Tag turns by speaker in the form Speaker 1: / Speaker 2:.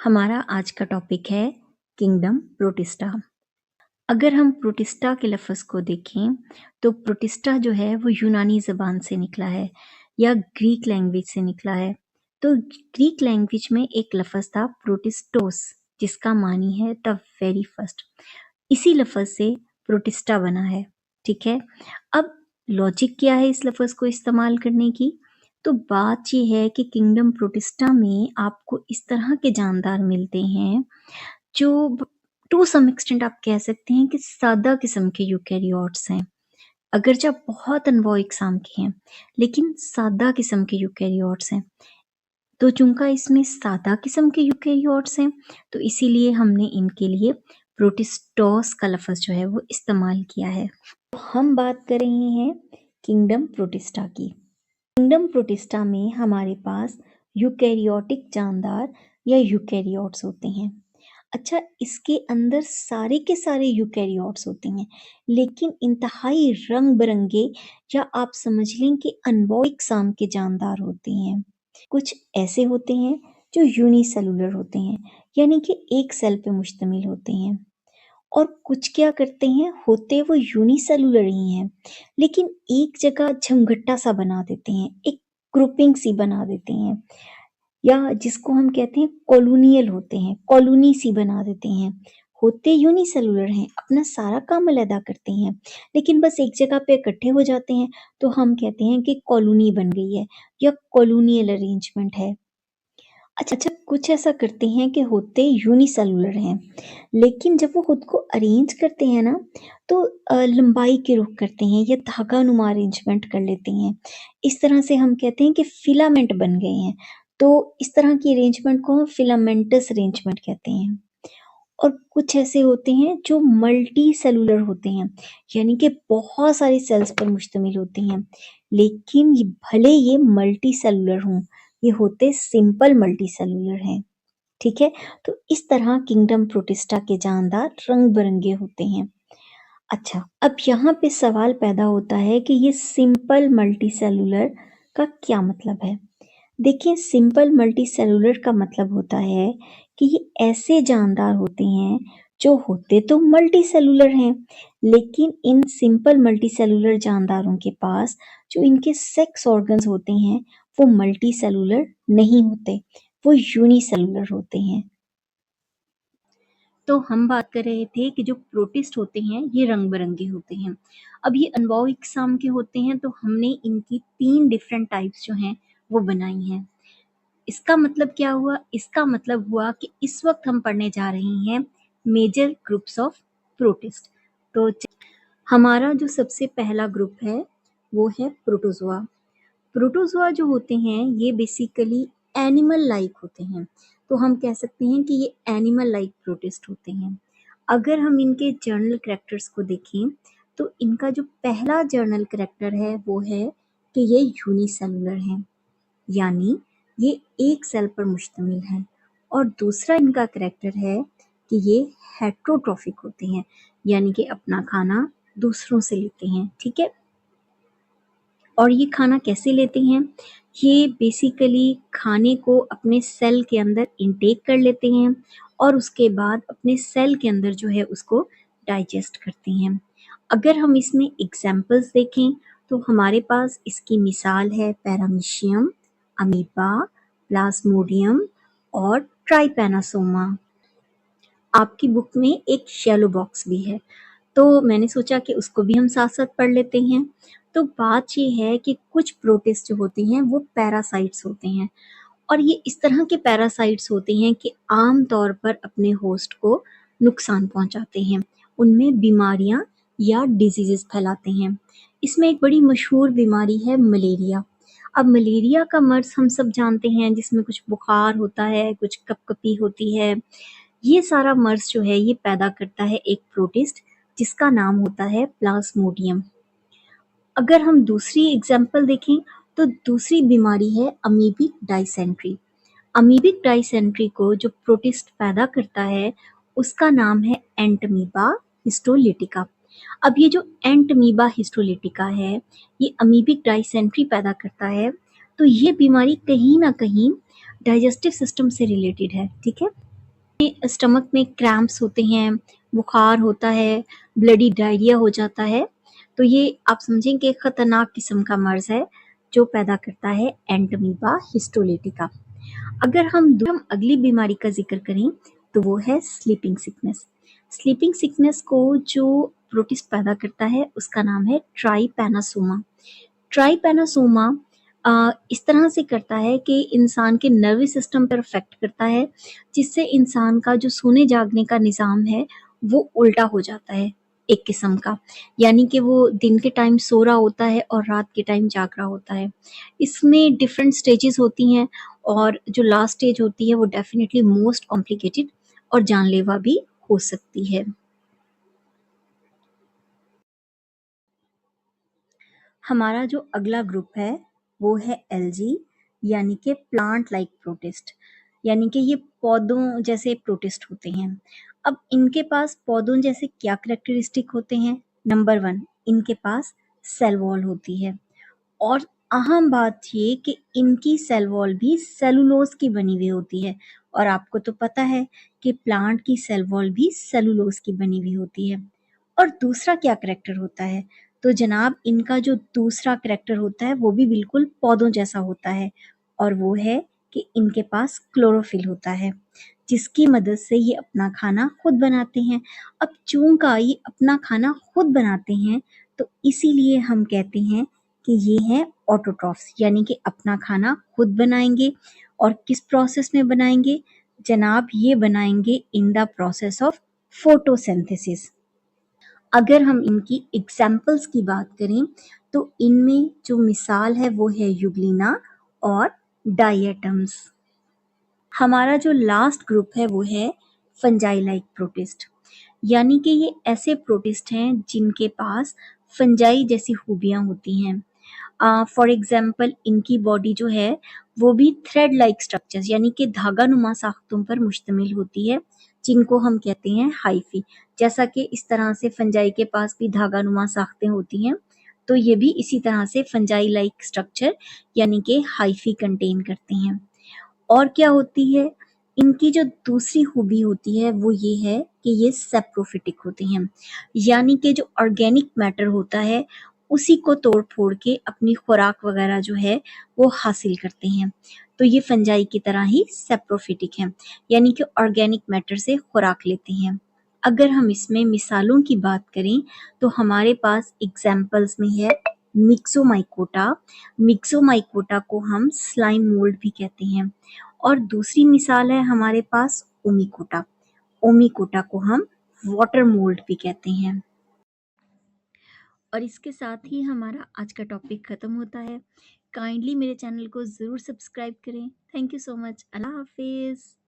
Speaker 1: हमारा आज का टॉपिक है किंगडम प्रोटिस्टा। अगर हम प्रोटिस्टा के लफ्ज़ को देखें तो प्रोटिस्टा जो है वो यूनानी ज़बान से निकला है या ग्रीक लैंग्वेज से निकला है। तो ग्रीक लैंग्वेज में एक लफ्ज़ था प्रोटिस्टोस, जिसका मानी है द वेरी फर्स्ट। इसी लफ्ज़ से प्रोटिस्टा बना है। ठीक है, अब लॉजिक क्या है इस लफ्ज़ को इस्तेमाल करने की? तो बात ये है कि किंगडम प्रोटिस्टा में आपको इस तरह के जानदार मिलते हैं जो टू सम एक्सटेंट आप कह सकते हैं कि सादा किस्म के यूकेरियोट्स हैं। अगरचे बहुत अनवॉ इकसाम के हैं, लेकिन सादा किस्म के यूकेरियोट्स हैं। तो चूंकि इसमें सादा किस्म के यूकेरियोट्स हैं, तो इसीलिए हमने इनके लिए प्रोटिस्टोस का लफ्ज़ जो है वो इस्तेमाल किया है। तो हम बात कर रहे हैं किंगडम प्रोटिस्टा की। किंगडम प्रोटिस्टा में हमारे पास यूकेरियोटिक जानदार या यूकेरियोट्स होते हैं। अच्छा, इसके अंदर सारे के सारे यूकेरियोट्स होते हैं, लेकिन इंतहाई रंग बिरंगे या आप समझ लें कि अनवॉ इकसाम के जानदार होते हैं। कुछ ऐसे होते हैं जो यूनिसेलुलर होते हैं, यानी कि एक सेल पे मुश्तमिल होते हैं। और कुछ क्या करते हैं, होते वो यूनिसेलुलर ही हैं, लेकिन एक जगह झमघट्टा सा बना देते हैं, एक ग्रुपिंग सी बना देते हैं, या जिसको हम कहते हैं कॉलोनियल होते हैं, कॉलोनी सी बना देते हैं। होते यूनिसेलुलर हैं, अपना सारा काम अलहदा करते हैं, लेकिन बस एक जगह पे इकट्ठे हो जाते हैं, तो हम कहते हैं कि कॉलोनी बन गई है या कॉलोनियल अरेंजमेंट है। अच्छा, कुछ ऐसा करते हैं कि होते यूनिसेलुलर हैं, लेकिन जब वो खुद को अरेंज करते हैं ना, तो लंबाई के रुख करते हैं या धागा नुमा अरेंजमेंट कर लेते हैं। इस तरह से हम कहते हैं कि फिलामेंट बन गए हैं। तो इस तरह की अरेंजमेंट को हम फिलामेंटस अरेंजमेंट कहते हैं। और कुछ ऐसे होते हैं जो मल्टी सेलुलर होते हैं, यानी कि बहुत सारे सेल्स पर मुश्तमिल होते हैं, लेकिन भले ये मल्टी सेलुलर हों, ये होते सिंपल मल्टी सेलुलर हैं। ठीक है, तो इस तरह किंगडम प्रोटिस्टा के जानदार रंग बिरंगे होते हैं। अच्छा, अब यहाँ पे सवाल पैदा होता है कि ये सिंपल मल्टी सेलुलर का क्या मतलब है। देखिए, सिंपल मल्टी सेलुलर का मतलब होता है कि ये ऐसे जानदार होते हैं जो होते तो मल्टी सेलुलर हैं, लेकिन इन सिंपल मल्टी सेलुलर जानदारों के पास जो इनके सेक्स ऑर्गन्स होते हैं वो मल्टी सेलुलर नहीं होते, वो यूनिसेलुलर होते हैं। तो हम बात कर रहे थे कि जो प्रोटिस्ट होते हैं ये रंग बिरंगे होते हैं। अब ये अनवॉ इकसाम के होते हैं, तो हमने इनकी 3 डिफरेंट टाइप्स जो हैं वो बनाई हैं। इसका मतलब क्या हुआ? इसका मतलब हुआ कि इस वक्त हम पढ़ने जा रहे हैं मेजर ग्रुप्स ऑफ प्रोटिस्ट। तो हमारा जो सबसे पहला ग्रुप है वो है प्रोटोजोआ। प्रोटोजोआ जो होते हैं ये बेसिकली एनिमल लाइक होते हैं, तो हम कह सकते हैं कि ये एनिमल लाइक प्रोटिस्ट होते हैं। अगर हम इनके जर्नल कैरेक्टर्स को देखें तो इनका जो पहला जर्नल कैरेक्टर है वो है कि ये यूनिसेलुलर हैं, यानी ये एक सेल पर मुश्तमिल है। और दूसरा इनका करैक्टर है कि ये हेट्रोट्रॉफिक होते हैं, यानी कि अपना खाना दूसरों से लेते हैं। ठीक है, और ये खाना कैसे लेते हैं? ये बेसिकली खाने को अपने सेल के अंदर इनटेक कर लेते हैं और उसके बाद अपने सेल के अंदर जो है उसको डाइजेस्ट करते हैं। अगर हम इसमें एग्जाम्पल्स देखें तो हमारे पास इसकी मिसाल है पैरामीशियम, अमीबा, प्लाज्मोडियम और ट्राइपैनासोमा। आपकी बुक में एक शेलो बॉक्स भी है, तो मैंने सोचा कि उसको भी हम साथ-साथ पढ़ लेते हैं। तो बात ये है कि कुछ प्रोटिस्ट जो होते हैं वो पैरासाइट्स होते हैं, और ये इस तरह के पैरासाइट्स होते हैं कि आम तौर पर अपने होस्ट को नुकसान पहुंचाते हैं, उनमें बीमारियां या डिजीजेस फैलाते हैं। इसमें एक बड़ी मशहूर बीमारी है मलेरिया। अब मलेरिया का मर्ज हम सब जानते हैं, जिसमें कुछ बुखार होता है, कुछ कपकपी होती है। ये सारा मर्ज जो है ये पैदा करता है एक प्रोटिस्ट जिसका नाम होता है प्लाज्मोडियम। अगर हम दूसरी एग्जाम्पल देखें तो दूसरी बीमारी है अमीबिक डाइसेंट्री। अमीबिक डाइसेंट्री को जो प्रोटिस्ट पैदा करता है उसका नाम है एंटमीबा हिस्टोलिटिका। अब ये जो एंटमीबा हिस्टोलिटिका है ये अमीबिक डाइसेंट्री पैदा करता है, तो ये बीमारी कहीं ना कहीं डाइजेस्टिव सिस्टम से रिलेटेड है। ठीक है, स्टमक में क्रैम्प्स होते हैं, बुखार होता है, ब्लडी डायरिया हो जाता है, तो ये आप समझें कि खतरनाक किस्म का मर्ज़ है जो पैदा करता है एंटमीबा हिस्टोलिटिका। अगर हम अगली बीमारी का ज़िक्र करें तो वो है स्लीपिंग सिकनेस। स्लीपिंग सिकनेस को जो प्रोटिस्ट पैदा करता है उसका नाम है ट्राइपैनासोमा। ट्राइपैनासोमा इस तरह से करता है कि इंसान के नर्वस सिस्टम पर अफेक्ट करता है, जिससे इंसान का जो सोने जागने का निज़ाम है वो उल्टा हो जाता है एक किस्म का। यानी कि वो दिन के टाइम सो रहा होता है और रात के टाइम जाग रहा होता है। इसमें डिफरेंट स्टेजेस होती हैं और जो लास्ट स्टेज होती है वो डेफिनिटली मोस्ट कॉम्प्लिकेटेड और जानलेवा भी हो सकती है। हमारा जो अगला ग्रुप है वो है एलजी, यानी कि प्लांट लाइक प्रोटिस्ट, यानी कि ये पौधों जैसे प्रोटिस्ट होते हैं। अब इनके पास पौधों जैसे क्या करेक्टरिस्टिक होते हैं? नंबर वन, इनके पास सेल वॉल होती है और अहम बात ये कि इनकी सेल वॉल भी सेलुलोज की बनी हुई होती है और आपको तो पता है कि प्लांट की सेल वॉल भी सेलुलोज की बनी हुई होती है। और दूसरा क्या करैक्टर होता है? तो जनाब इनका जो दूसरा करैक्टर होता है वो भी बिल्कुल पौधों जैसा होता है और वो है कि इनके पास क्लोरोफिल होता है, जिसकी मदद से ये अपना खाना खुद बनाते हैं। अब चूंकि ये अपना खाना खुद बनाते हैं तो इसीलिए हम कहते हैं कि ये हैं ऑटोट्रॉफ्स, यानी कि अपना खाना खुद बनाएंगे। और किस प्रोसेस में बनाएंगे? जनाब ये बनाएंगे in the process of photosynthesis. अगर हम इनकी एग्जाम्पल्स की बात करें तो इनमें जो मिसाल है वो है यूग्लिना और डायटम्स। हमारा जो लास्ट ग्रुप है वो है फंजाई लाइक प्रोटिस्ट, यानी कि ये ऐसे प्रोटिस्ट हैं जिनके पास फंजाई जैसी खूबियां होती हैं। फॉर एग्जाम्पल इनकी बॉडी जो है वो भी थ्रेड लाइक स्ट्रक्चर्स यानी कि धागा नुमा साख्तों पर मुश्तमिल होती है, जिनको हम कहते हैं हाइफी। जैसा कि इस तरह से फंजाई के पास भी धागा नुमा साख्तें होती हैं, तो ये भी इसी तरह से फंजाई लाइक स्ट्रक्चर यानी कि हाइफी कंटेन करते हैं। और क्या होती है? इनकी जो दूसरी खूबी होती है वो ये है कि ये सेप्रोफिटिक होते हैं, यानी कि जो ऑर्गेनिक मैटर होता है उसी को तोड़ फोड़ के अपनी खुराक वगैरह जो है वो हासिल करते हैं। तो ये फंजाई की तरह ही सेप्रोफिटिक हैं, यानी कि ऑर्गेनिक मैटर से खुराक लेते हैं। अगर हम इसमें मिसालों की बात करें तो हमारे पास एग्जाम्पल्स में है मिक्सोमाइकोटा। मिक्सोमाइकोटा को हम स्लाइम मोल्ड भी कहते हैं। और दूसरी मिसाल है हमारे पास ओमिकोटा। ओमिकोटा को हम वाटर मोल्ड भी कहते हैं। और इसके साथ ही हमारा आज का टॉपिक खत्म होता है। काइंडली मेरे चैनल को ज़रूर सब्सक्राइब करें। Thank you so much. Allah हाफिज़।